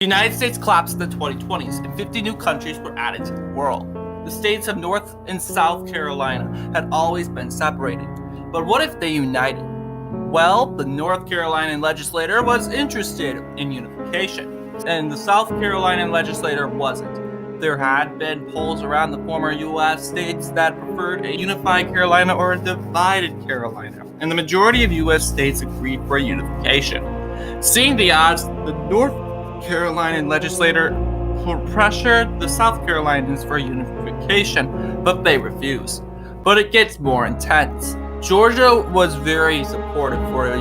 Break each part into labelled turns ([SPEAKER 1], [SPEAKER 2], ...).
[SPEAKER 1] The United States collapsed in the 2020s, and 50 new countries were added to the world. The states of North and South Carolina had always been separated. But what if they united? Well, the North Carolinian legislature was interested in unification, and the South Carolinian legislature wasn't. There had been polls around the former U.S. states that preferred a unified Carolina or a divided Carolina, and the majority of U.S. states agreed for a unification. Seeing the odds, the North Carolinian legislature pressured the South Carolinians for unification, but they refused. But it gets more intense. Georgia was very supportive for a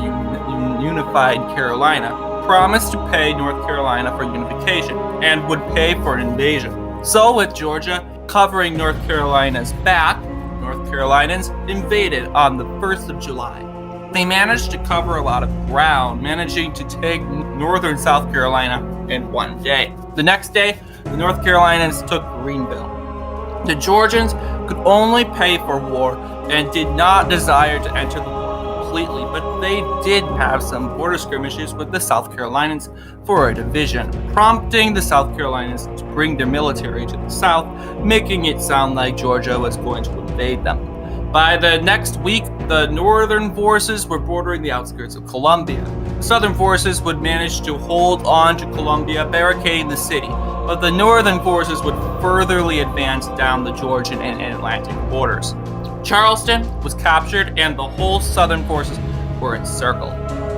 [SPEAKER 1] unified Carolina, promised to pay North Carolina for unification, and would pay for an invasion. So with Georgia covering North Carolina's back, North Carolinians invaded on the 1st of July. They managed to cover a lot of ground, managing to take northern South Carolina in one day. The next day, the North Carolinians took Greenville. The Georgians could only pay for war and did not desire to enter the war completely, but they did have some border skirmishes with the South Carolinians for a division, prompting the South Carolinians to bring their military to the south, making it sound like Georgia was going to invade them. By the next week, the northern forces were bordering the outskirts of Columbia. The southern forces would manage to hold on to Columbia, barricading the city, but the northern forces would furtherly advance down the Georgian and Atlantic borders. Charleston was captured, and the whole southern forces were encircled.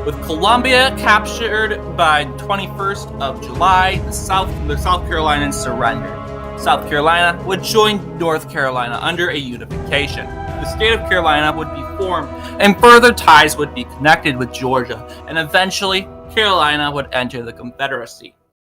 [SPEAKER 1] With Columbia captured by 21st of July, the South Carolinians surrendered. South Carolina would join North Carolina under a unification. The state of Carolina would be formed, and further ties would be connected with Georgia, and eventually Carolina would enter the Confederacy.